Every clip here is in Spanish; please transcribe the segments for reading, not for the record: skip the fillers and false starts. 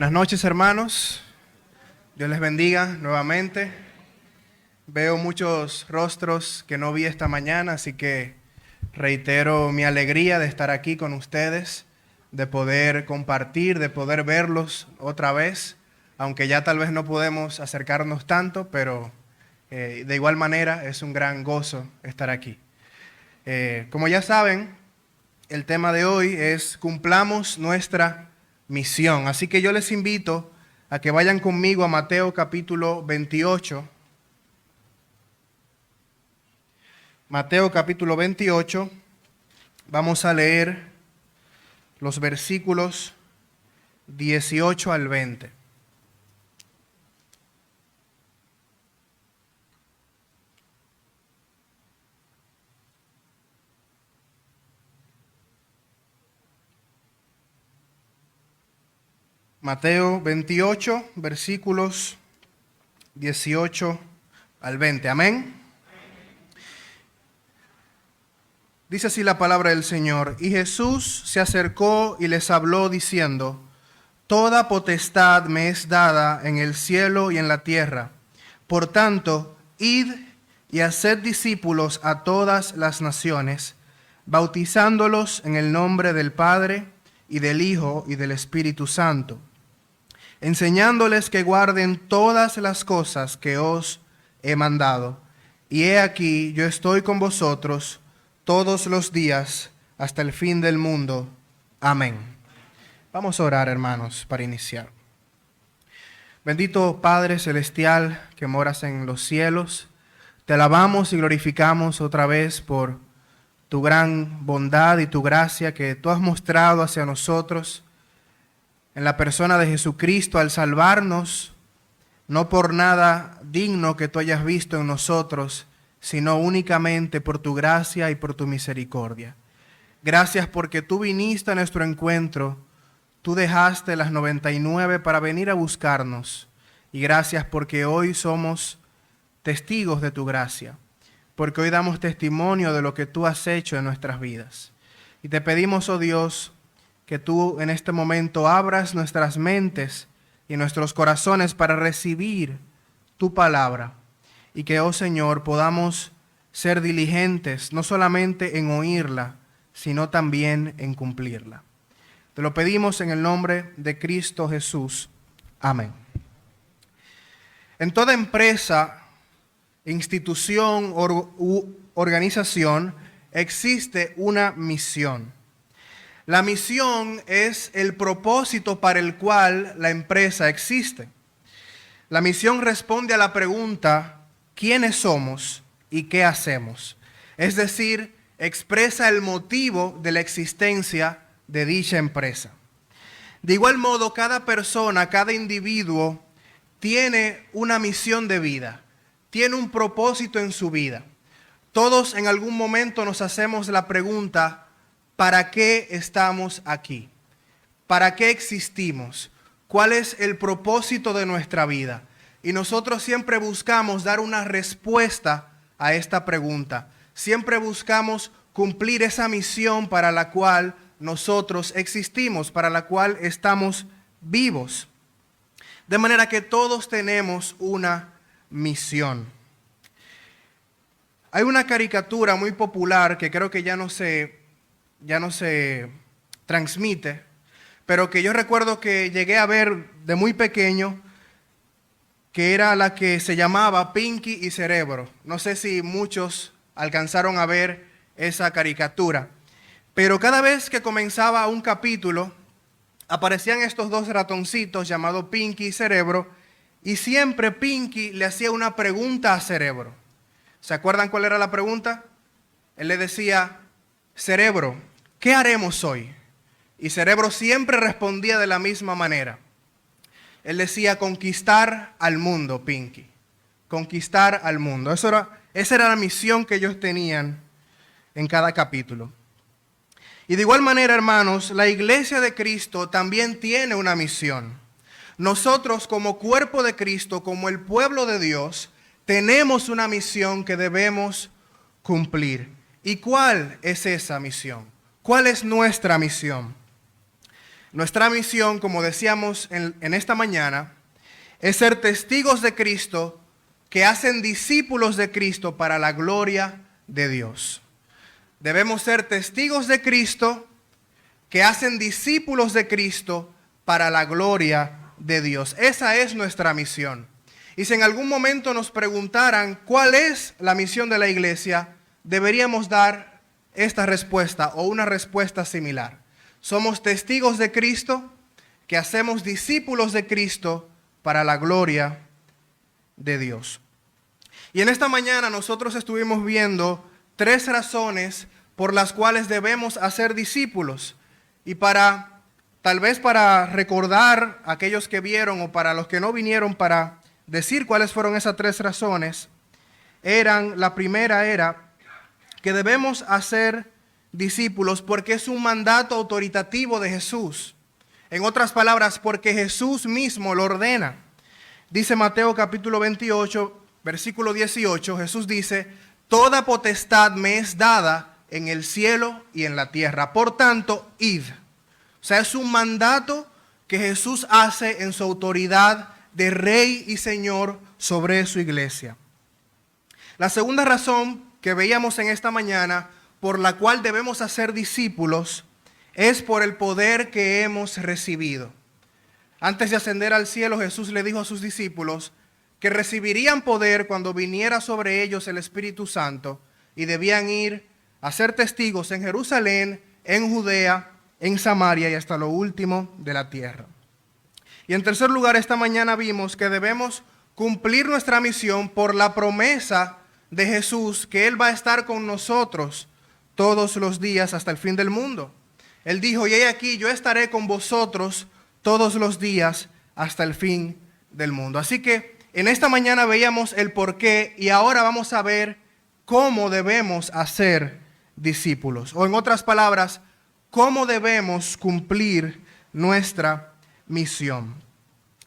Buenas noches, hermanos. Dios les bendiga nuevamente. Veo muchos rostros que no vi esta mañana, así que reitero mi alegría de estar aquí con ustedes, de poder compartir, de poder verlos otra vez, aunque ya tal vez no podemos acercarnos tanto, pero de igual manera es un gran gozo estar aquí. Como ya saben, el tema de hoy es cumplamos nuestra misión. Así que yo les invito a que vayan conmigo a Mateo capítulo 28. Mateo capítulo 28. Vamos a leer los versículos 18 al 20. Mateo 28, versículos 18 al 20. Amén. Dice así la palabra del Señor. Y Jesús se acercó y les habló diciendo: Toda potestad me es dada en el cielo y en la tierra. Por tanto, id y haced discípulos a todas las naciones, bautizándolos en el nombre del Padre y del Hijo y del Espíritu Santo, enseñándoles que guarden todas las cosas que os he mandado. Y he aquí, yo estoy con vosotros todos los días hasta el fin del mundo. Amén. Vamos a orar, hermanos, para iniciar. Bendito Padre Celestial que moras en los cielos, te alabamos y glorificamos otra vez por tu gran bondad y tu gracia que tú has mostrado hacia nosotros en la persona de Jesucristo al salvarnos, no por nada digno que tú hayas visto en nosotros, sino únicamente por tu gracia y por tu misericordia. Gracias porque tú viniste a nuestro encuentro, tú dejaste las 99 para venir a buscarnos, y gracias porque hoy somos testigos de tu gracia, porque hoy damos testimonio de lo que tú has hecho en nuestras vidas. Y te pedimos, oh Dios, que tú en este momento abras nuestras mentes y nuestros corazones para recibir tu palabra, y que, oh Señor, podamos ser diligentes no solamente en oírla, sino también en cumplirla. Te lo pedimos en el nombre de Cristo Jesús. Amén. En toda empresa, institución u organización existe una misión. La misión es el propósito para el cual la empresa existe. La misión responde a la pregunta: ¿quiénes somos y qué hacemos? Es decir, expresa el motivo de la existencia de dicha empresa. De igual modo, cada persona, cada individuo tiene una misión de vida, tiene un propósito en su vida. Todos en algún momento nos hacemos la pregunta: ¿para qué estamos aquí? ¿Para qué existimos? ¿Cuál es el propósito de nuestra vida? Y nosotros siempre buscamos dar una respuesta a esta pregunta. Siempre buscamos cumplir esa misión para la cual nosotros existimos, para la cual estamos vivos. De manera que todos tenemos una misión. Hay una caricatura muy popular que creo que ya no se transmite, pero que yo recuerdo que llegué a ver de muy pequeño, que era la que se llamaba Pinky y Cerebro. No sé si muchos alcanzaron a ver esa caricatura, pero cada vez que comenzaba un capítulo, aparecían estos dos ratoncitos llamados Pinky y Cerebro, y siempre Pinky le hacía una pregunta a Cerebro. ¿Se acuerdan cuál era la pregunta? Él le decía: Cerebro, ¿qué haremos hoy? Y Cerebro siempre respondía de la misma manera. Él decía: conquistar al mundo, Pinky. Conquistar al mundo. Esa era la misión que ellos tenían en cada capítulo. Y de igual manera, hermanos, la iglesia de Cristo también tiene una misión. Nosotros, como cuerpo de Cristo, como el pueblo de Dios, tenemos una misión que debemos cumplir. ¿Y cuál es esa misión? ¿Cuál es nuestra misión? Nuestra misión, como decíamos en esta mañana, es ser testigos de Cristo que hacen discípulos de Cristo para la gloria de Dios. Debemos ser testigos de Cristo que hacen discípulos de Cristo para la gloria de Dios. Esa es nuestra misión. Y si en algún momento nos preguntaran cuál es la misión de la iglesia, deberíamos dar esta respuesta o una respuesta similar. Somos testigos de Cristo que hacemos discípulos de Cristo para la gloria de Dios. Y en esta mañana nosotros estuvimos viendo 3 razones por las cuales debemos hacer discípulos. Y tal vez para recordar a aquellos que vieron o para los que no vinieron, para decir cuáles fueron esas 3 razones, la primera era que debemos hacer discípulos porque es un mandato autoritativo de Jesús. En otras palabras, porque Jesús mismo lo ordena. Dice Mateo capítulo 28, versículo 18, Jesús dice: toda potestad me es dada en el cielo y en la tierra. Por tanto, id. O sea, es un mandato que Jesús hace en su autoridad de Rey y Señor sobre su iglesia. La segunda razón que veíamos en esta mañana por la cual debemos hacer discípulos es por el poder que hemos recibido. Antes de ascender al cielo, Jesús le dijo a sus discípulos que recibirían poder cuando viniera sobre ellos el Espíritu Santo y debían ir a ser testigos en Jerusalén, en Judea, en Samaria y hasta lo último de la tierra. Y en tercer lugar, esta mañana vimos que debemos cumplir nuestra misión por la promesa de Jesús que Él va a estar con nosotros todos los días hasta el fin del mundo. Él dijo: y he aquí, yo estaré con vosotros todos los días hasta el fin del mundo. Así que en esta mañana veíamos el porqué y ahora vamos a ver cómo debemos hacer discípulos. O en otras palabras, cómo debemos cumplir nuestra misión.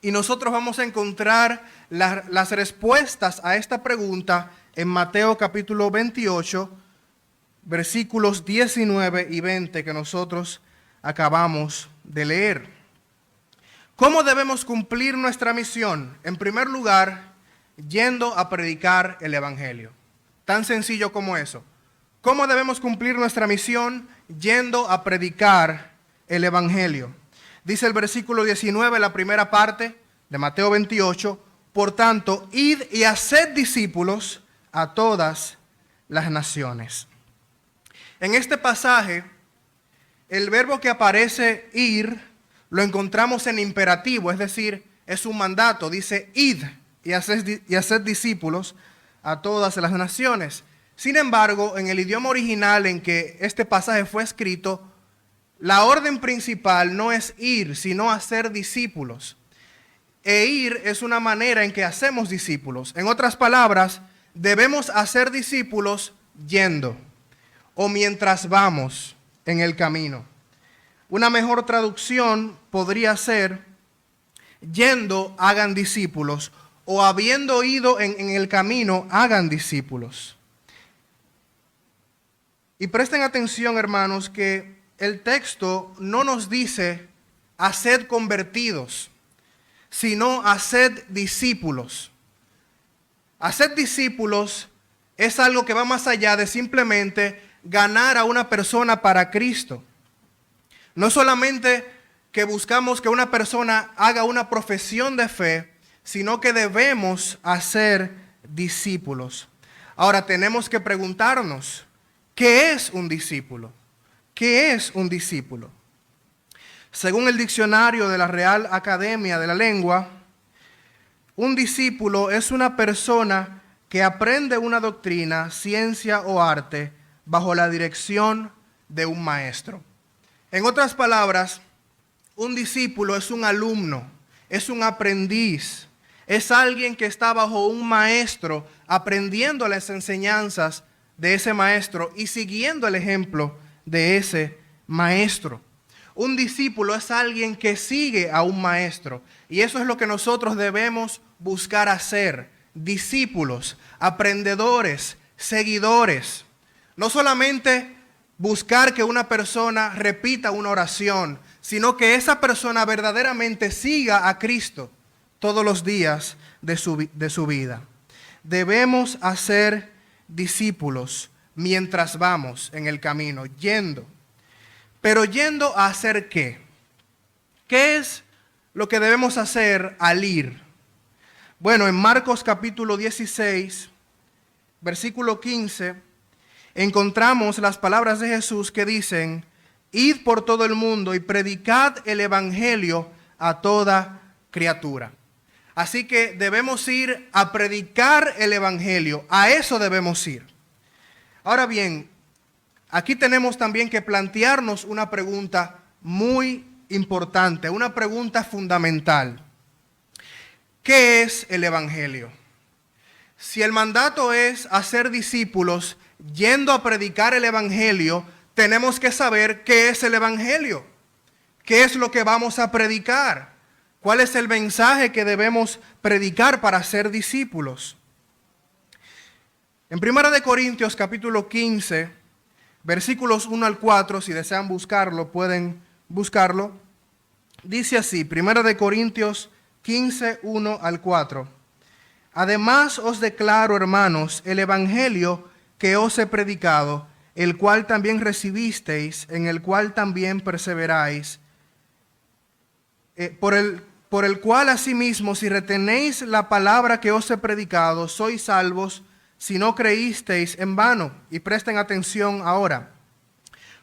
Y nosotros vamos a encontrar las respuestas a esta pregunta en Mateo capítulo 28, versículos 19 y 20 que nosotros acabamos de leer. ¿Cómo debemos cumplir nuestra misión? En primer lugar, yendo a predicar el Evangelio. Tan sencillo como eso. ¿Cómo debemos cumplir nuestra misión? Yendo a predicar el Evangelio. Dice el versículo 19, la primera parte de Mateo 28, por tanto, id y haced discípulos a todas las naciones. En este pasaje, el verbo que aparece ir, lo encontramos en imperativo, es decir, es un mandato. Dice: id y haced discípulos a todas las naciones. Sin embargo, en el idioma original en que este pasaje fue escrito, la orden principal no es ir, sino hacer discípulos. E ir es una manera en que hacemos discípulos. En otras palabras, debemos hacer discípulos yendo o mientras vamos en el camino. Una mejor traducción podría ser: yendo, hagan discípulos, o habiendo ido en el camino, hagan discípulos. Y presten atención, hermanos, que el texto no nos dice haced convertidos, sino haced discípulos. Hacer discípulos es algo que va más allá de simplemente ganar a una persona para Cristo. No solamente que buscamos que una persona haga una profesión de fe, sino que debemos hacer discípulos. Ahora tenemos que preguntarnos, ¿qué es un discípulo? ¿Qué es un discípulo? Según el diccionario de la Real Academia de la Lengua, un discípulo es una persona que aprende una doctrina, ciencia o arte bajo la dirección de un maestro. En otras palabras, un discípulo es un alumno, es un aprendiz, es alguien que está bajo un maestro aprendiendo las enseñanzas de ese maestro y siguiendo el ejemplo de ese maestro. Un discípulo es alguien que sigue a un maestro y eso es lo que nosotros debemos buscar hacer: discípulos, aprendedores, seguidores. No solamente buscar que una persona repita una oración, sino que esa persona verdaderamente siga a Cristo todos los días de su vida. Debemos hacer discípulos mientras vamos en el camino, yendo. Pero yendo a hacer ¿qué? ¿Qué es lo que debemos hacer al ir? Bueno, en Marcos capítulo 16, versículo 15, encontramos las palabras de Jesús que dicen: id por todo el mundo y predicad el evangelio a toda criatura. Así que debemos ir a predicar el evangelio, a eso debemos ir. Ahora bien, aquí tenemos también que plantearnos una pregunta muy importante, una pregunta fundamental. ¿Qué es el evangelio? Si el mandato es hacer discípulos yendo a predicar el evangelio, tenemos que saber qué es el evangelio. ¿Qué es lo que vamos a predicar? ¿Cuál es el mensaje que debemos predicar para ser discípulos? En 1 Corintios capítulo 15, versículos 1 al 4, si desean buscarlo, pueden buscarlo. Dice así, 1 Corintios 15, 1 al 4. Además os declaro, hermanos, el evangelio que os he predicado, el cual también recibisteis, en el cual también perseveráis, por el cual asimismo, si retenéis la palabra que os he predicado, sois salvos, si no creísteis en vano. Y presten atención ahora.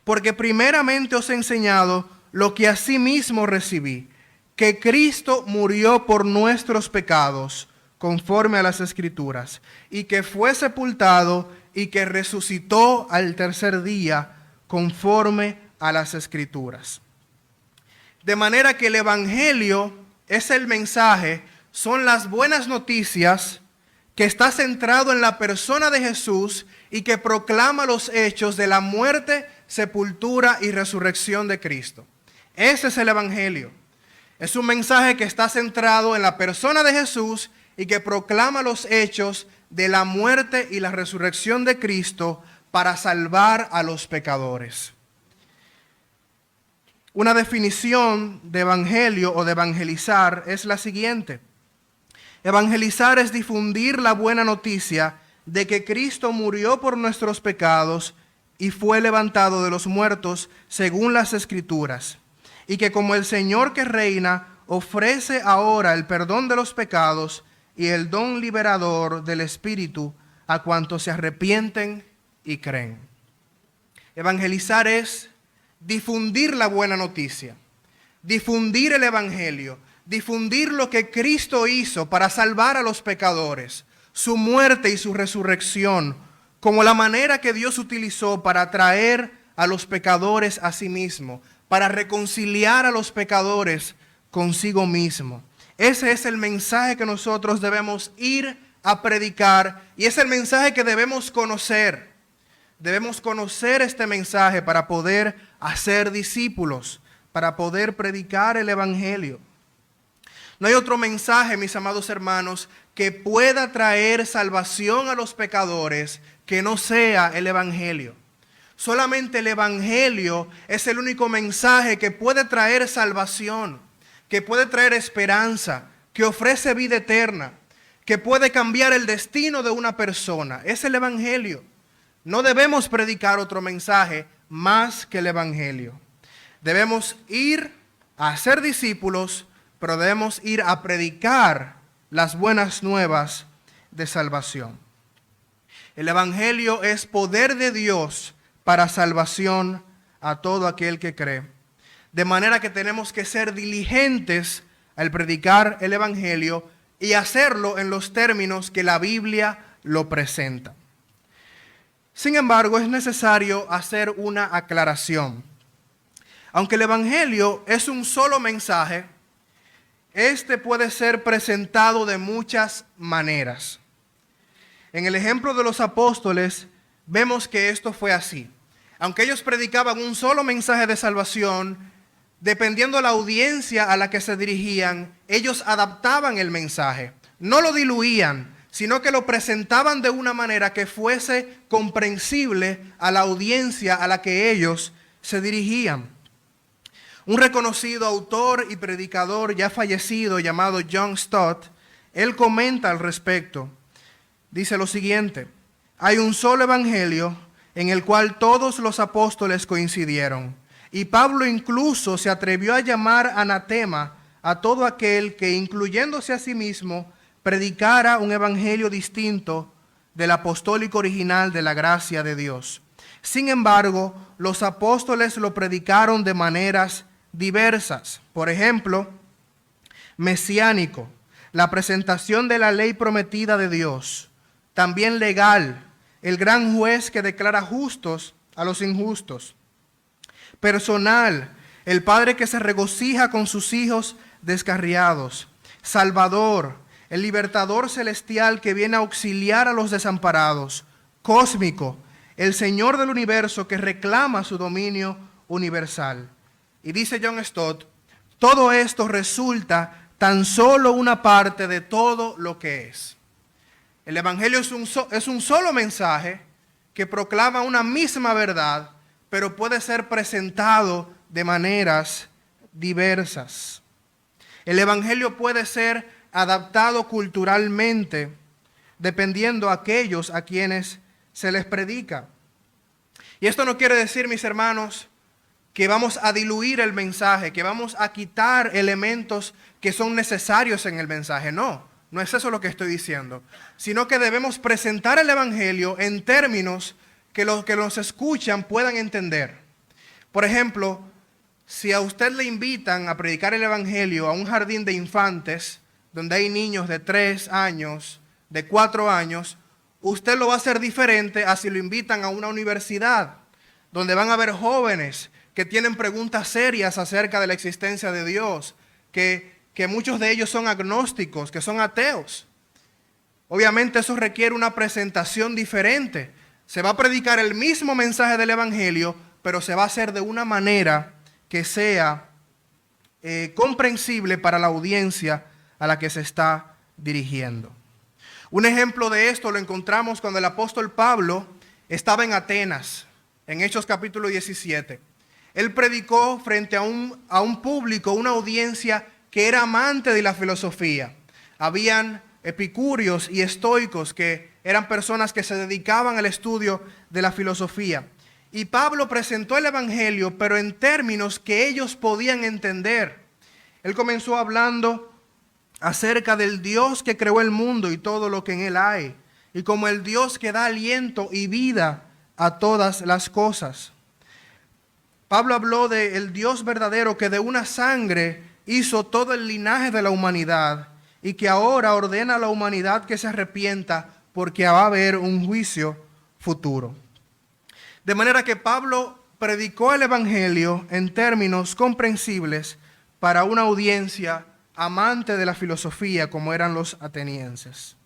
Porque primeramente os he enseñado lo que asimismo recibí, que Cristo murió por nuestros pecados, conforme a las Escrituras, y que fue sepultado y que resucitó al tercer día, conforme a las Escrituras. De manera que el evangelio es el mensaje, son las buenas noticias que está centrado en la persona de Jesús y que proclama los hechos de la muerte, sepultura y resurrección de Cristo. Ese es el evangelio. Es un mensaje que está centrado en la persona de Jesús y que proclama los hechos de la muerte y la resurrección de Cristo para salvar a los pecadores. Una definición de evangelio o de evangelizar es la siguiente. Evangelizar es difundir la buena noticia de que Cristo murió por nuestros pecados y fue levantado de los muertos según las Escrituras, y que como el Señor que reina ofrece ahora el perdón de los pecados y el don liberador del Espíritu a cuantos se arrepienten y creen. Evangelizar es difundir la buena noticia, difundir el evangelio, difundir lo que Cristo hizo para salvar a los pecadores, su muerte y su resurrección, como la manera que Dios utilizó para atraer a los pecadores a sí mismo, para reconciliar a los pecadores consigo mismo. Ese es el mensaje que nosotros debemos ir a predicar y es el mensaje que debemos conocer. Debemos conocer este mensaje para poder hacer discípulos, para poder predicar el evangelio. No hay otro mensaje, mis amados hermanos, que pueda traer salvación a los pecadores que no sea el evangelio. Solamente el evangelio es el único mensaje que puede traer salvación, que puede traer esperanza, que ofrece vida eterna, que puede cambiar el destino de una persona. Es el evangelio. No debemos predicar otro mensaje más que el evangelio. Debemos ir a ser discípulos, pero debemos ir a predicar las buenas nuevas de salvación. El evangelio es poder de Dios para salvación a todo aquel que cree. De manera que tenemos que ser diligentes al predicar el evangelio y hacerlo en los términos que la Biblia lo presenta. Sin embargo, es necesario hacer una aclaración. Aunque el evangelio es un solo mensaje, este puede ser presentado de muchas maneras. En el ejemplo de los apóstoles, vemos que esto fue así. Aunque ellos predicaban un solo mensaje de salvación, dependiendo de la audiencia a la que se dirigían, ellos adaptaban el mensaje. No lo diluían, sino que lo presentaban de una manera que fuese comprensible a la audiencia a la que ellos se dirigían. Un reconocido autor y predicador ya fallecido llamado John Stott, él comenta al respecto. Dice lo siguiente: hay un solo evangelio en el cual todos los apóstoles coincidieron, y Pablo incluso se atrevió a llamar anatema a todo aquel que, incluyéndose a sí mismo, predicara un evangelio distinto del apostólico original de la gracia de Dios. Sin embargo, los apóstoles lo predicaron de maneras diversas. Por ejemplo, mesiánico, la presentación de la ley prometida de Dios; también legal, el gran juez que declara justos a los injustos; personal, el padre que se regocija con sus hijos descarriados; salvador, el libertador celestial que viene a auxiliar a los desamparados; cósmico, el Señor del universo que reclama su dominio universal. Y dice John Stott, todo esto resulta tan solo una parte de todo lo que es. El Evangelio es un solo mensaje que proclama una misma verdad, pero puede ser presentado de maneras diversas. El Evangelio puede ser adaptado culturalmente dependiendo de aquellos a quienes se les predica. Y esto no quiere decir, mis hermanos, que vamos a diluir el mensaje, que vamos a quitar elementos que son necesarios en el mensaje. No es eso lo que estoy diciendo, sino que debemos presentar el Evangelio en términos que los que nos escuchan puedan entender. Por ejemplo, si a usted le invitan a predicar el Evangelio a un jardín de infantes, donde hay niños de 3 años, de 4 años, usted lo va a hacer diferente a si lo invitan a una universidad, donde van a haber jóvenes que tienen preguntas serias acerca de la existencia de Dios, que muchos de ellos son agnósticos, que son ateos. Obviamente eso requiere una presentación diferente. Se va a predicar el mismo mensaje del Evangelio, pero se va a hacer de una manera que sea comprensible para la audiencia a la que se está dirigiendo. Un ejemplo de esto lo encontramos cuando el apóstol Pablo estaba en Atenas, en Hechos capítulo 17. Él predicó frente a un público, una audiencia que era amante de la filosofía. Habían epicúreos y estoicos que eran personas que se dedicaban al estudio de la filosofía. Y Pablo presentó el Evangelio, pero en términos que ellos podían entender. Él comenzó hablando acerca del Dios que creó el mundo y todo lo que en él hay, y como el Dios que da aliento y vida a todas las cosas. Pablo habló del Dios verdadero que de una sangre hizo todo el linaje de la humanidad y que ahora ordena a la humanidad que se arrepienta porque va a haber un juicio futuro. De manera que Pablo predicó el Evangelio en términos comprensibles para una audiencia amante de la filosofía como eran los atenienses.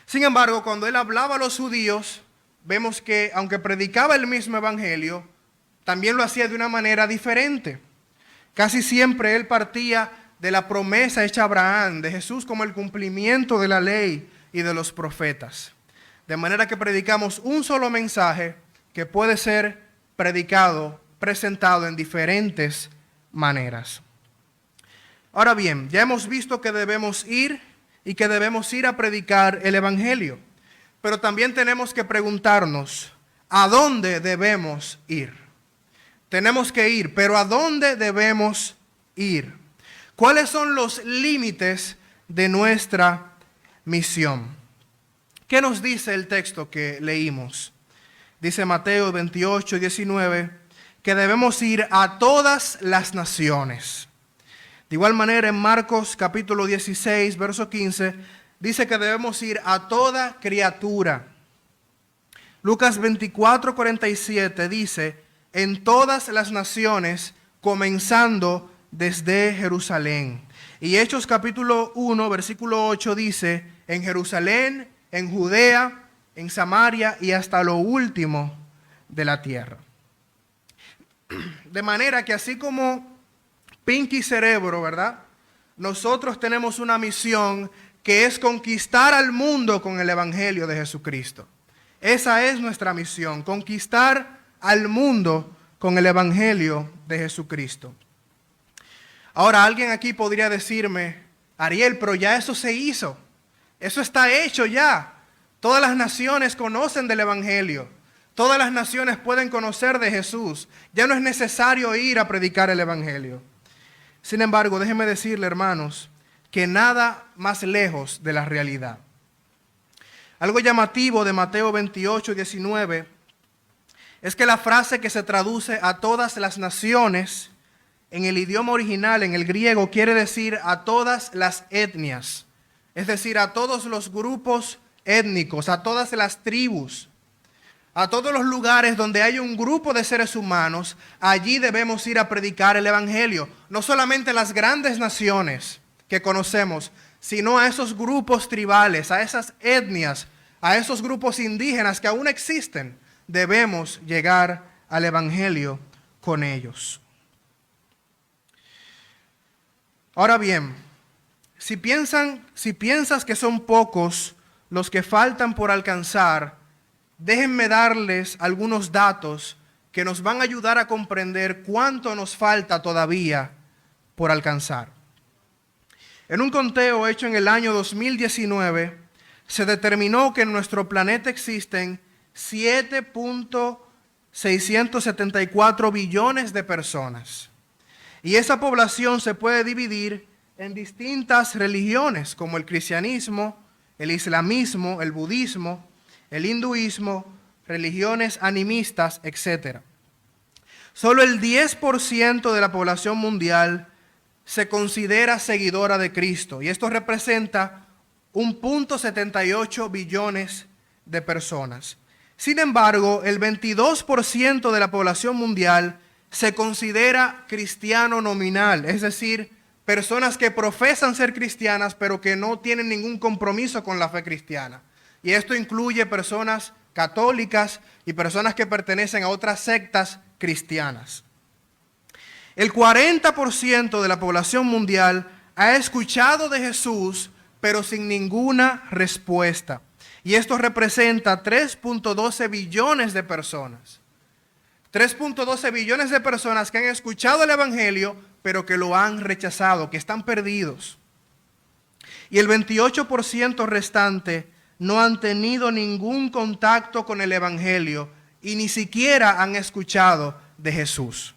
Sin embargo, cuando él hablaba a los judíos, vemos que aunque predicaba el mismo Evangelio, también lo hacía de una manera diferente. Casi siempre él partía de la promesa hecha a Abraham, de Jesús como el cumplimiento de la ley y de los profetas. De manera que predicamos un solo mensaje que puede ser predicado, presentado en diferentes maneras. Ahora bien, ya hemos visto que debemos ir y que debemos ir a predicar el Evangelio. Pero también tenemos que preguntarnos, ¿a dónde debemos ir? Tenemos que ir, pero ¿a dónde debemos ir? ¿Cuáles son los límites de nuestra misión? ¿Qué nos dice el texto que leímos? Dice Mateo 28, 19, que debemos ir a todas las naciones. De igual manera, en Marcos capítulo 16, verso 15, dice que debemos ir a toda criatura. Lucas 24, 47 dice, en todas las naciones, comenzando desde Jerusalén. Y Hechos capítulo 1, versículo 8 dice, en Jerusalén, en Judea, en Samaria y hasta lo último de la tierra. De manera que así como Pinky Cerebro, ¿verdad? Nosotros tenemos una misión que es conquistar al mundo con el Evangelio de Jesucristo. Esa es nuestra misión, conquistar al mundo con el Evangelio de Jesucristo. Ahora, alguien aquí podría decirme, Ariel, pero ya eso se hizo. Eso está hecho ya. Todas las naciones conocen del Evangelio. Todas las naciones pueden conocer de Jesús. Ya no es necesario ir a predicar el Evangelio. Sin embargo, déjenme decirle, hermanos, que nada más lejos de la realidad. Algo llamativo de Mateo 28, 19 es que la frase que se traduce a todas las naciones en el idioma original, en el griego, quiere decir a todas las etnias, es decir, a todos los grupos étnicos, a todas las tribus, a todos los lugares donde hay un grupo de seres humanos. Allí debemos ir a predicar el Evangelio, no solamente a las grandes naciones que conocemos, sino a esos grupos tribales, a esas etnias, a esos grupos indígenas que aún existen. Debemos llegar al Evangelio con ellos. Ahora bien, si piensas que son pocos los que faltan por alcanzar, déjenme darles algunos datos que nos van a ayudar a comprender cuánto nos falta todavía por alcanzar. En un conteo hecho en el año 2019, se determinó que en nuestro planeta existen 7.674 billones de personas. Y esa población se puede dividir en distintas religiones, como el cristianismo, el islamismo, el budismo, el hinduismo, religiones animistas, etc. Solo el 10% de la población mundial se considera seguidora de Cristo, y esto representa 1.78 billones de personas. Sin embargo, el 22% de la población mundial se considera cristiano nominal, es decir, personas que profesan ser cristianas, pero que no tienen ningún compromiso con la fe cristiana. Y esto incluye personas católicas y personas que pertenecen a otras sectas cristianas. El 40% de la población mundial ha escuchado de Jesús, pero sin ninguna respuesta. Y esto representa 3.12 billones de personas. 3.12 billones de personas que han escuchado el Evangelio, pero que lo han rechazado, que están perdidos. Y el 28% restante no han tenido ningún contacto con el Evangelio y ni siquiera han escuchado de Jesús.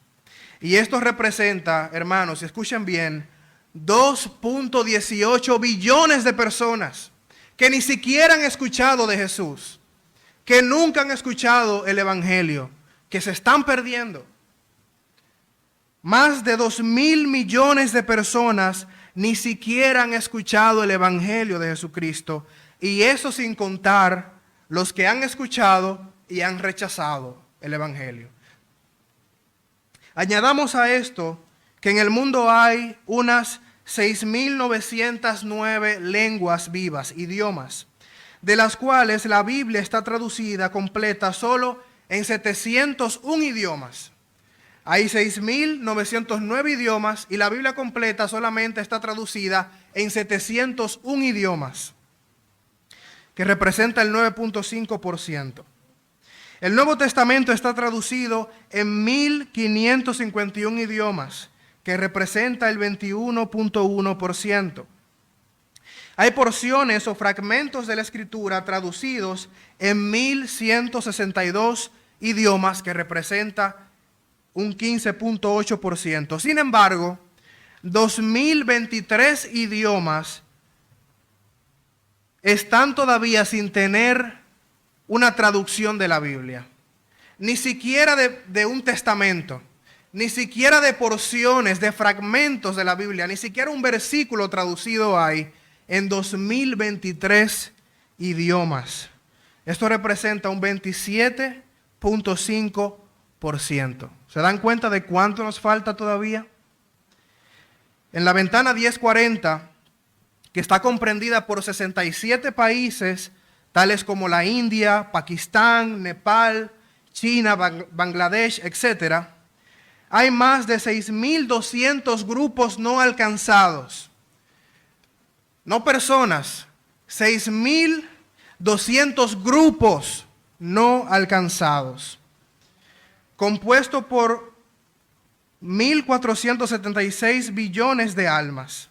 Y esto representa, hermanos, escuchen bien, 2.18 billones de personas que ni siquiera han escuchado de Jesús, que nunca han escuchado el Evangelio, que se están perdiendo. Más de 2.000 millones de personas ni siquiera han escuchado el Evangelio de Jesucristo, y eso sin contar los que han escuchado y han rechazado el Evangelio. Añadamos a esto que en el mundo hay unas 6.909 lenguas vivas, idiomas, de las cuales la Biblia está traducida completa solo en 701 idiomas. Hay 6.909 idiomas y la Biblia completa solamente está traducida en 701 idiomas, que representa el 9.5%. El Nuevo Testamento está traducido en 1.551 idiomas, que representa el 21.1%. Hay porciones o fragmentos de la Escritura traducidos en 1.162 idiomas, que representa un 15.8%. Sin embargo, 2.023 idiomas están todavía sin tener una traducción de la Biblia. Ni siquiera de un testamento, ni siquiera de porciones, de fragmentos de la Biblia, ni siquiera un versículo traducido hay en 2.023 idiomas. Esto representa un 27.5%. ¿Se dan cuenta de cuánto nos falta todavía? En la ventana 1040, que está comprendida por 67 países, tales como la India, Pakistán, Nepal, China, Bangladesh, etc., hay más de 6.200 grupos no alcanzados. No personas, 6.200 grupos no alcanzados, compuesto por 1.476 billones de almas.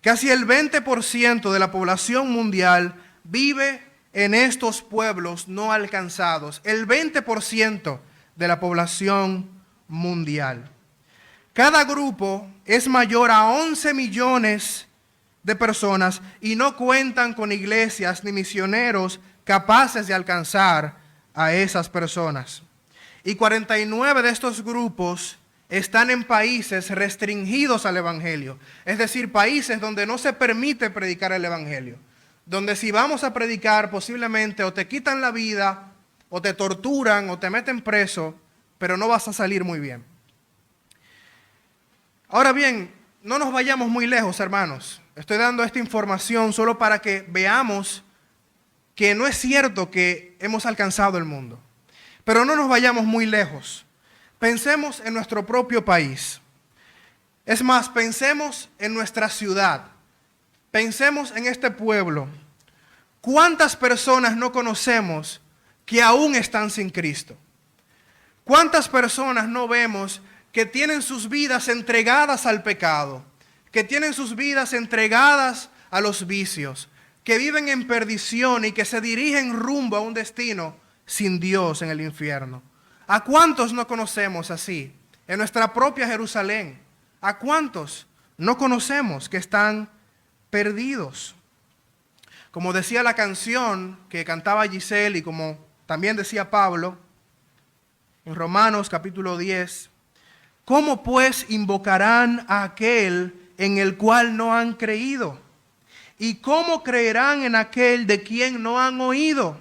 Casi el 20% de la población mundial vive en estos pueblos no alcanzados. El 20% de la población mundial. Cada grupo es mayor a 11 millones de personas y no cuentan con iglesias ni misioneros capaces de alcanzar a esas personas. Y 49 de estos grupos están en países restringidos al evangelio, es decir, países donde no se permite predicar el evangelio, donde si vamos a predicar posiblemente o te quitan la vida, o te torturan, o te meten preso, pero no vas a salir muy bien. Ahora bien, no nos vayamos muy lejos, hermanos. Estoy dando esta información solo para que veamos que no es cierto que hemos alcanzado el mundo. Pero no nos vayamos muy lejos. Pensemos en nuestro propio país. Es más, pensemos en nuestra ciudad. Pensemos en este pueblo. ¿Cuántas personas no conocemos que aún están sin Cristo? ¿Cuántas personas no vemos que tienen sus vidas entregadas al pecado, que tienen sus vidas entregadas a los vicios, que viven en perdición y que se dirigen rumbo a un destino sin Dios en el infierno? ¿A cuántos no conocemos así en nuestra propia Jerusalén? ¿A cuántos no conocemos que están perdidos? Como decía la canción que cantaba Giselle y como también decía Pablo en Romanos capítulo 10, ¿cómo pues invocarán a aquel en el cual no han creído? ¿Y cómo creerán en aquel de quien no han oído?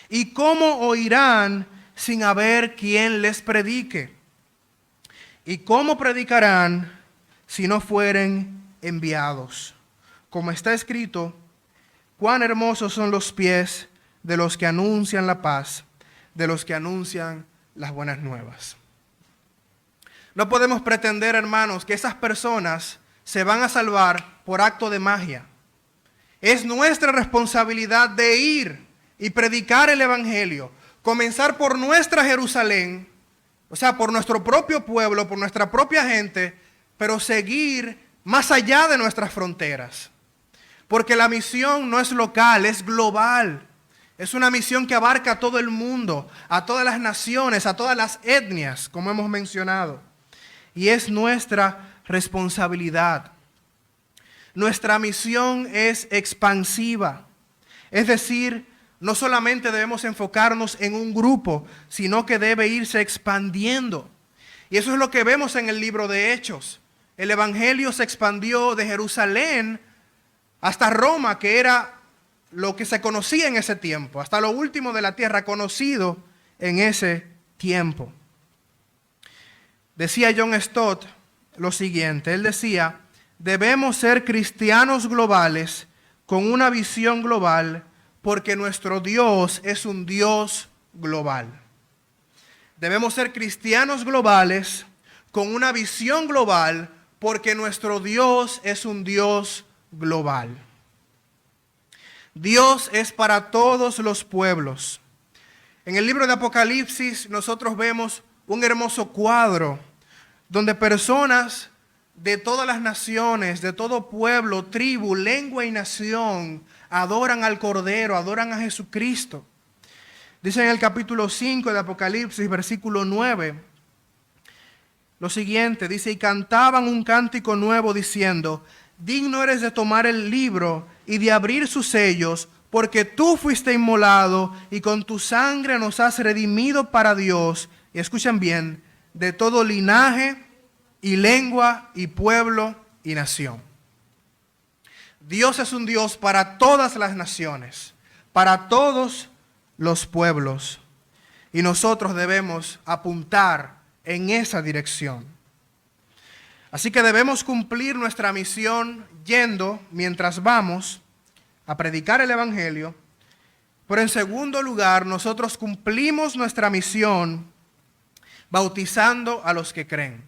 ¿Y cómo oirán sin haber quien les predique? ¿Y cómo predicarán si no fueren enviados? Como está escrito, cuán hermosos son los pies de los que anuncian la paz, de los que anuncian las buenas nuevas. No podemos pretender, hermanos, que esas personas se van a salvar por acto de magia. Es nuestra responsabilidad de ir y predicar el evangelio, comenzar por nuestra Jerusalén, o sea, por nuestro propio pueblo, por nuestra propia gente, pero seguir más allá de nuestras fronteras. Porque la misión no es local, es global. Es una misión que abarca a todo el mundo, a todas las naciones, a todas las etnias, como hemos mencionado. Y es nuestra responsabilidad. Nuestra misión es expansiva. Es decir, no solamente debemos enfocarnos en un grupo, sino que debe irse expandiendo. Y eso es lo que vemos en el libro de Hechos. El evangelio se expandió de Jerusalén hasta Roma, que era lo que se conocía en ese tiempo, hasta lo último de la tierra conocido en ese tiempo. Decía John Stott lo siguiente, él decía, debemos ser cristianos globales con una visión global porque nuestro Dios es un Dios global. Debemos ser cristianos globales con una visión global porque nuestro Dios es un Dios global. Dios es para todos los pueblos. En el libro de Apocalipsis nosotros vemos un hermoso cuadro donde personas de todas las naciones, de todo pueblo, tribu, lengua y nación adoran al Cordero, adoran a Jesucristo. Dice en el capítulo 5 de Apocalipsis, versículo 9, lo siguiente, dice, y cantaban un cántico nuevo diciendo, digno eres de tomar el libro y de abrir sus sellos, porque tú fuiste inmolado y con tu sangre nos has redimido para Dios. Y escuchen bien, de todo linaje y lengua y pueblo y nación. Dios es un Dios para todas las naciones, para todos los pueblos. Y nosotros debemos apuntar en esa dirección. Así que debemos cumplir nuestra misión yendo, mientras vamos, a predicar el evangelio. Pero en segundo lugar, nosotros cumplimos nuestra misión bautizando a los que creen.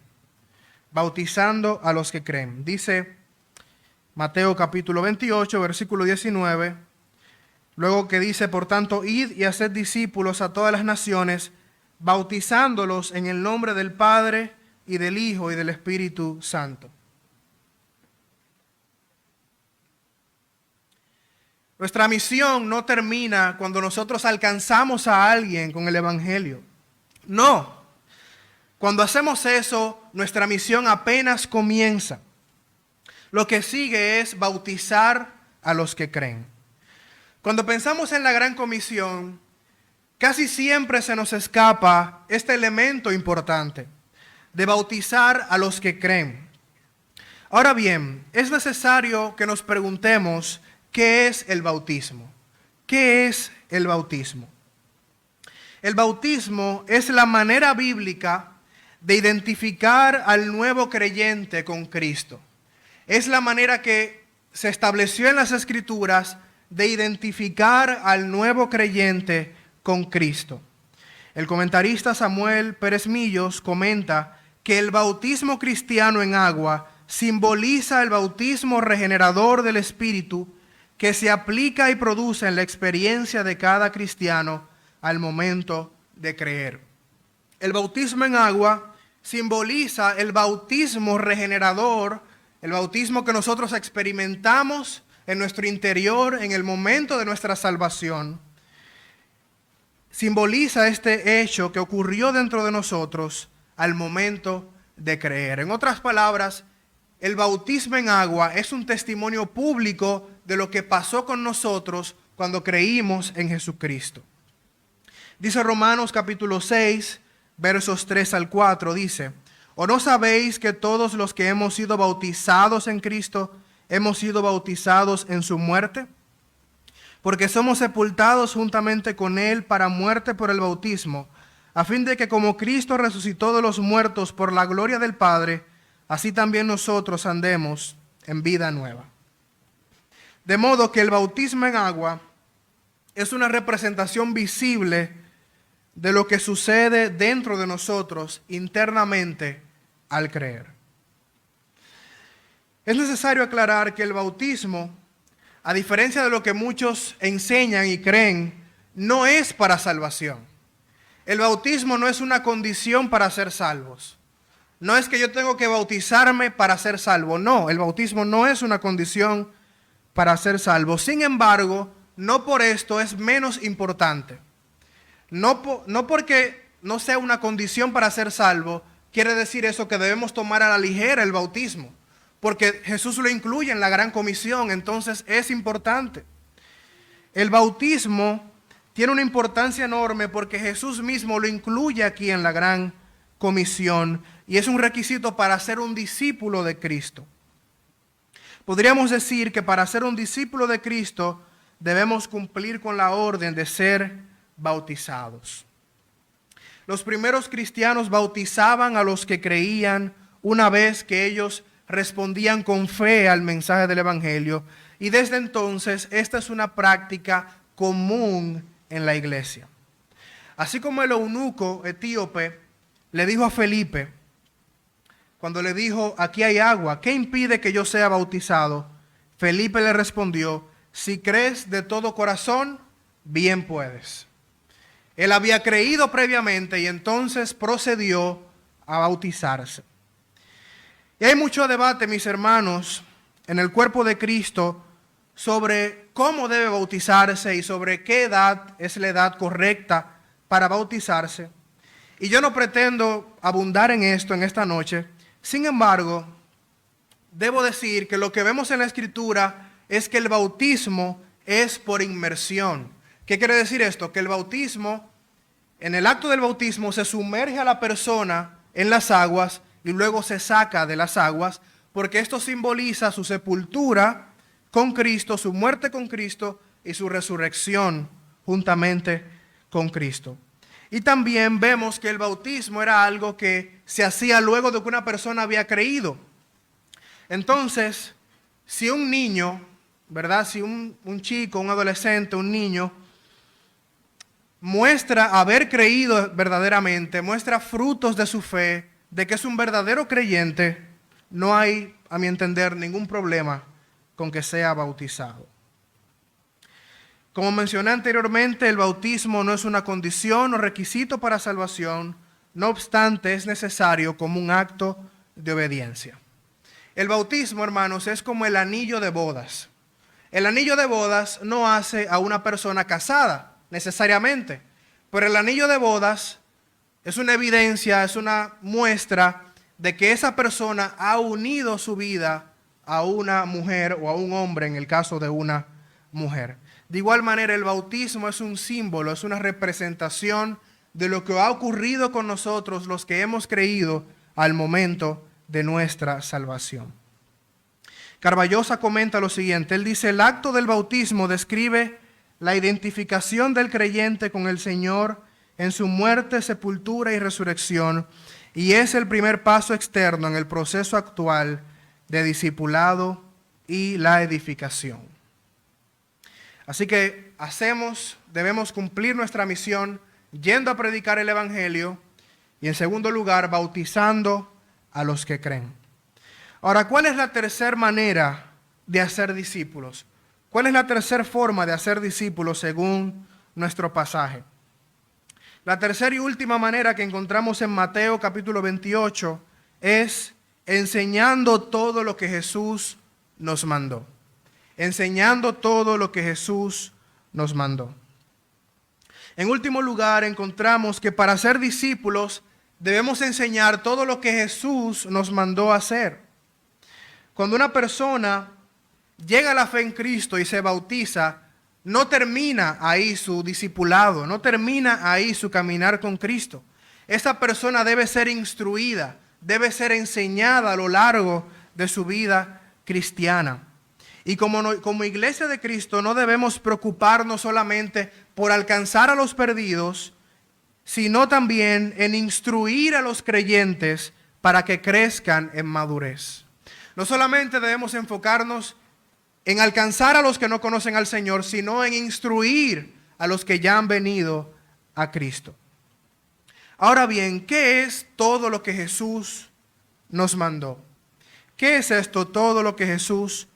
Bautizando a los que creen. Dice Mateo capítulo 28, versículo 19. Luego que dice, por tanto, id y haced discípulos a todas las naciones, bautizándolos en el nombre del Padre, y del Hijo y del Espíritu Santo. Nuestra misión no termina cuando nosotros alcanzamos a alguien con el Evangelio. No. Cuando hacemos eso, nuestra misión apenas comienza. Lo que sigue es bautizar a los que creen. Cuando pensamos en la Gran Comisión, casi siempre se nos escapa este elemento importante de bautizar a los que creen. Ahora bien, es necesario que nos preguntemos ¿qué es el bautismo? ¿Qué es el bautismo? El bautismo es la manera bíblica de identificar al nuevo creyente con Cristo. Es la manera que se estableció en las Escrituras de identificar al nuevo creyente con Cristo. El comentarista Samuel Pérez Millos comenta que el bautismo cristiano en agua simboliza el bautismo regenerador del Espíritu que se aplica y produce en la experiencia de cada cristiano al momento de creer. El bautismo en agua simboliza el bautismo regenerador, el bautismo que nosotros experimentamos en nuestro interior en el momento de nuestra salvación. Simboliza este hecho que ocurrió dentro de nosotros al momento de creer. En otras palabras, el bautismo en agua es un testimonio público de lo que pasó con nosotros cuando creímos en Jesucristo. Dice Romanos capítulo 6, versos 3 al 4, dice: ¿O no sabéis que todos los que hemos sido bautizados en Cristo, hemos sido bautizados en su muerte? Porque somos sepultados juntamente con Él para muerte por el bautismo, a fin de que como Cristo resucitó de los muertos por la gloria del Padre, así también nosotros andemos en vida nueva. De modo que el bautismo en agua es una representación visible de lo que sucede dentro de nosotros internamente al creer. Es necesario aclarar que el bautismo, a diferencia de lo que muchos enseñan y creen, no es para salvación. El bautismo no es una condición para ser salvos. No es que yo tengo que bautizarme para ser salvo. No, el bautismo no es una condición para ser salvo. Sin embargo, no por esto es menos importante. No porque no sea una condición para ser salvo, quiere decir eso que debemos tomar a la ligera el bautismo. Porque Jesús lo incluye en la Gran Comisión, entonces es importante. El bautismo tiene una importancia enorme porque Jesús mismo lo incluye aquí en la Gran Comisión y es un requisito para ser un discípulo de Cristo. Podríamos decir que para ser un discípulo de Cristo debemos cumplir con la orden de ser bautizados. Los primeros cristianos bautizaban a los que creían una vez que ellos respondían con fe al mensaje del Evangelio, y desde entonces esta es una práctica común en la iglesia. Así como el eunuco etíope le dijo a Felipe, cuando le dijo: aquí hay agua, ¿qué impide que yo sea bautizado? Felipe le respondió: si crees de todo corazón, bien puedes. Él había creído previamente y entonces procedió a bautizarse. Y hay mucho debate, mis hermanos, en el cuerpo de Cristo sobre cómo debe bautizarse y sobre qué edad es la edad correcta para bautizarse. Y yo no pretendo abundar en esto en esta noche. Sin embargo, debo decir que lo que vemos en la Escritura es que el bautismo es por inmersión. ¿Qué quiere decir esto? Que el bautismo, en el acto del bautismo, se sumerge a la persona en las aguas y luego se saca de las aguas, porque esto simboliza su sepultura con Cristo, su muerte con Cristo y su resurrección juntamente con Cristo. Y también vemos que el bautismo era algo que se hacía luego de que una persona había creído. Entonces, si un niño, ¿verdad? Si un chico, un adolescente, un niño, muestra haber creído verdaderamente, muestra frutos de su fe, de que es un verdadero creyente, no hay, a mi entender, ningún problema con que sea bautizado. Como mencioné anteriormente, el bautismo no es una condición o requisito para salvación, no obstante es necesario como un acto de obediencia. El bautismo, hermanos, es como el anillo de bodas. El anillo de bodas no hace a una persona casada necesariamente, pero el anillo de bodas es una evidencia, es una muestra de que esa persona ha unido su vida a una mujer o a un hombre en el caso de una mujer. De igual manera, el bautismo es un símbolo, es una representación de lo que ha ocurrido con nosotros, los que hemos creído al momento de nuestra salvación. Carballosa comenta lo siguiente, él dice: el acto del bautismo describe la identificación del creyente con el Señor en su muerte, sepultura y resurrección, y es el primer paso externo en el proceso actual de discipulado y la edificación. Así que debemos cumplir nuestra misión yendo a predicar el Evangelio y, en segundo lugar, bautizando a los que creen. Ahora, ¿cuál es la tercera manera de hacer discípulos? ¿Cuál es la tercera forma de hacer discípulos según nuestro pasaje? La tercera y última manera que encontramos en Mateo capítulo 28 es enseñando todo lo que Jesús nos mandó. Enseñando todo lo que Jesús nos mandó. En último lugar, encontramos que para ser discípulos debemos enseñar todo lo que Jesús nos mandó hacer. Cuando una persona llega a la fe en Cristo y se bautiza, no termina ahí su discipulado, no termina ahí su caminar con Cristo. Esa persona debe ser instruida, debe ser enseñada a lo largo de su vida cristiana. Y como iglesia de Cristo no debemos preocuparnos solamente por alcanzar a los perdidos, sino también en instruir a los creyentes para que crezcan en madurez. No solamente debemos enfocarnos en alcanzar a los que no conocen al Señor, sino en instruir a los que ya han venido a Cristo. Ahora bien, ¿qué es todo lo que Jesús nos mandó? ¿Qué es esto, todo lo que Jesús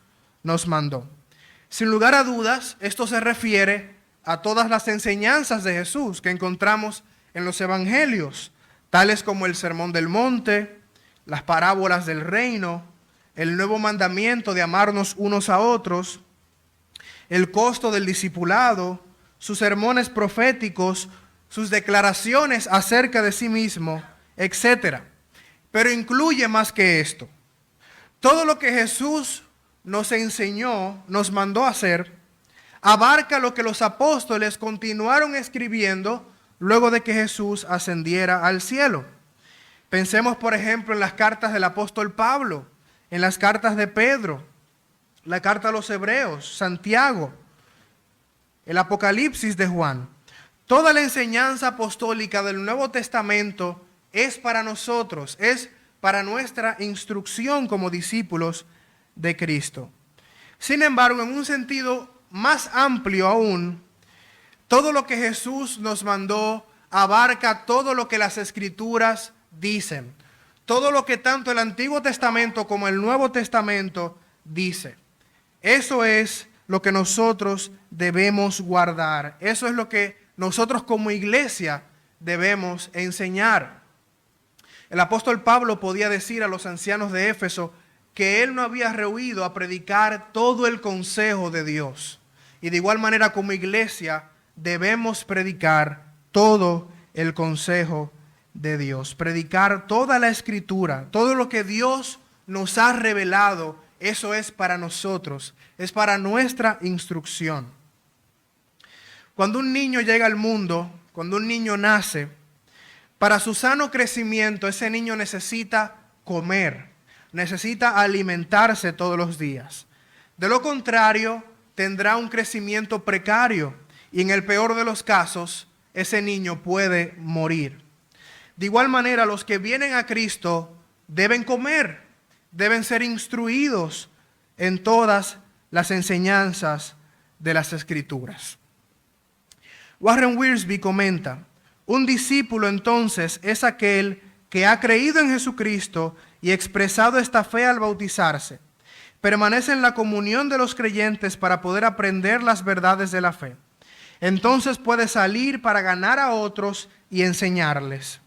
nos mandó? Sin lugar a dudas, esto se refiere a todas las enseñanzas de Jesús que encontramos en los evangelios, tales como el Sermón del Monte, las parábolas del reino, el nuevo mandamiento de amarnos unos a otros, el costo del discipulado, sus sermones proféticos, sus declaraciones acerca de sí mismo, etc. Pero incluye más que esto. Todo lo que Jesús nos enseñó, nos mandó a hacer, abarca lo que los apóstoles continuaron escribiendo luego de que Jesús ascendiera al cielo. Pensemos, por ejemplo, en las cartas del apóstol Pablo, en las cartas de Pedro, la carta a los Hebreos, Santiago, el Apocalipsis de Juan. Toda la enseñanza apostólica del Nuevo Testamento es para nosotros, es para nuestra instrucción como discípulos de Cristo. Sin embargo, en un sentido más amplio aún, todo lo que Jesús nos mandó abarca todo lo que las Escrituras dicen. Todo lo que tanto el Antiguo Testamento como el Nuevo Testamento dice. Eso es lo que nosotros debemos guardar. Eso es lo que nosotros como iglesia debemos enseñar. El apóstol Pablo podía decir a los ancianos de Éfeso que él no había rehuido a predicar todo el consejo de Dios. Y de igual manera como iglesia debemos predicar todo el consejo de Dios. Predicar toda la Escritura, todo lo que Dios nos ha revelado, eso es para nosotros, es para nuestra instrucción. Cuando un niño llega al mundo, cuando un niño nace, para su sano crecimiento ese niño necesita comer, necesita alimentarse todos los días. De lo contrario, tendrá un crecimiento precario y en el peor de los casos, ese niño puede morir. De igual manera, los que vienen a Cristo deben comer, deben ser instruidos en todas las enseñanzas de las Escrituras. Warren Wiersbe comenta: un discípulo entonces es aquel que ha creído en Jesucristo y expresado esta fe al bautizarse. Permanece en la comunión de los creyentes para poder aprender las verdades de la fe. Entonces puede salir para ganar a otros y enseñarles.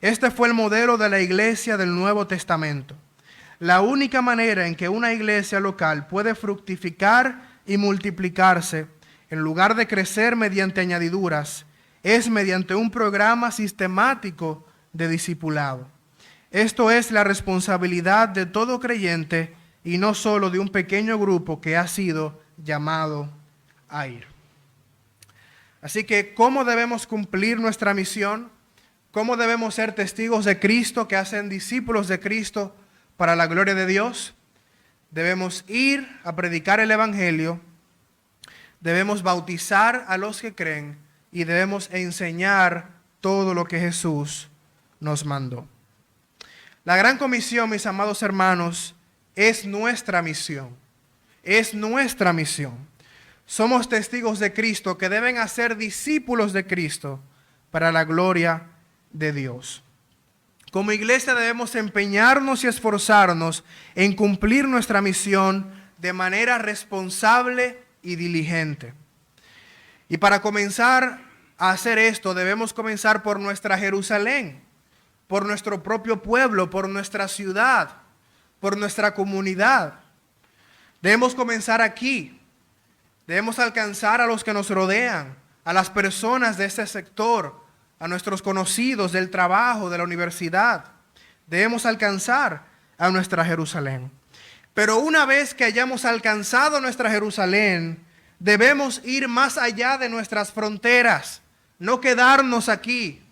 Este fue el modelo de la iglesia del Nuevo Testamento. La única manera en que una iglesia local puede fructificar y multiplicarse, en lugar de crecer mediante añadiduras, es mediante un programa sistemático de discipulado. Esto es la responsabilidad de todo creyente y no solo de un pequeño grupo que ha sido llamado a ir. Así que, ¿cómo debemos cumplir nuestra misión? ¿Cómo debemos ser testigos de Cristo que hacen discípulos de Cristo para la gloria de Dios? Debemos ir a predicar el Evangelio, debemos bautizar a los que creen y debemos enseñar todo lo que Jesús nos mandó. La gran comisión, mis amados hermanos, es nuestra misión. Es nuestra misión. Somos testigos de Cristo que deben hacer discípulos de Cristo para la gloria de Dios. Como iglesia debemos empeñarnos y esforzarnos en cumplir nuestra misión de manera responsable y diligente. Y para comenzar a hacer esto, debemos comenzar por nuestra Jerusalén, por nuestro propio pueblo, por nuestra ciudad, por nuestra comunidad. Debemos comenzar aquí. Debemos alcanzar a los que nos rodean, a las personas de este sector, a nuestros conocidos del trabajo, de la universidad. Debemos alcanzar a nuestra Jerusalén. Pero una vez que hayamos alcanzado nuestra Jerusalén, debemos ir más allá de nuestras fronteras, no quedarnos aquí.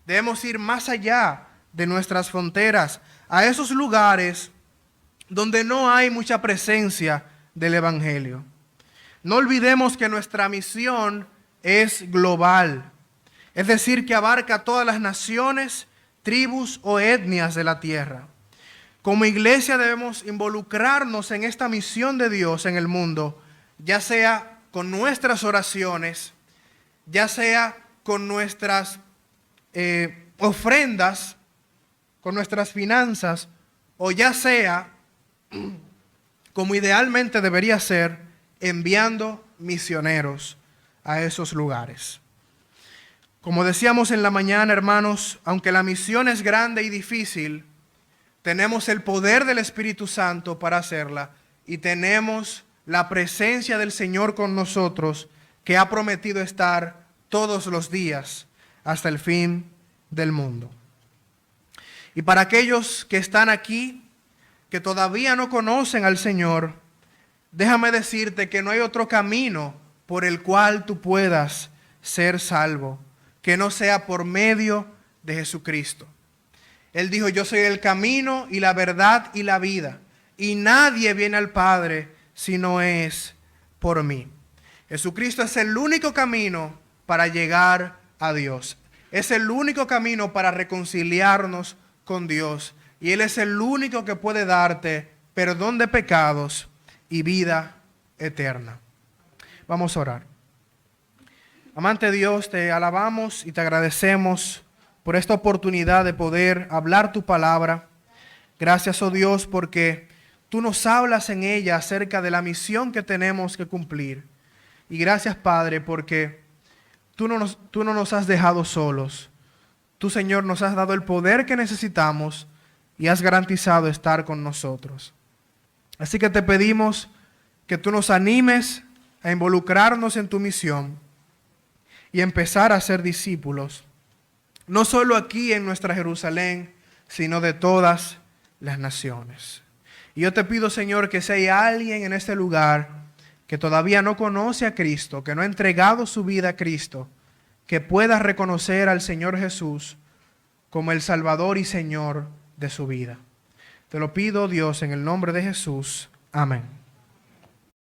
Debemos ir más allá de nuestras fronteras, a esos lugares donde no hay mucha presencia del Evangelio. No olvidemos que nuestra misión es global, es decir, que abarca todas las naciones, tribus o etnias de la tierra. Como iglesia debemos involucrarnos en esta misión de Dios en el mundo, ya sea con nuestras oraciones, ya sea con nuestras ofrendas, con nuestras finanzas, o ya sea, como idealmente debería ser, enviando misioneros a esos lugares. Como decíamos en la mañana, hermanos, aunque la misión es grande y difícil, tenemos el poder del Espíritu Santo para hacerla y tenemos la presencia del Señor con nosotros, que ha prometido estar todos los días hasta el fin del mundo. Y para aquellos que están aquí, que todavía no conocen al Señor, déjame decirte que no hay otro camino por el cual tú puedas ser salvo, que no sea por medio de Jesucristo. Él dijo: yo soy el camino y la verdad y la vida, y nadie viene al Padre si no es por mí. Jesucristo es el único camino para llegar a Dios. Es el único camino para reconciliarnos con Dios. Y Él es el único que puede darte perdón de pecados y vida eterna. Vamos a orar. Amante Dios, te alabamos y te agradecemos por esta oportunidad de poder hablar tu palabra. Gracias, oh Dios, porque tú nos hablas en ella acerca de la misión que tenemos que cumplir. Y gracias, Padre, porque tú no nos has dejado solos. Tú, Señor, nos has dado el poder que necesitamos y has garantizado estar con nosotros. Así que te pedimos que tú nos animes a involucrarnos en tu misión y empezar a ser discípulos, no solo aquí en nuestra Jerusalén, sino de todas las naciones. Y yo te pido, Señor, que si hay alguien en este lugar que todavía no conoce a Cristo, que no ha entregado su vida a Cristo, que pueda reconocer al Señor Jesús como el Salvador y Señor de su vida. Te lo pido, Dios, en el nombre de Jesús. Amén.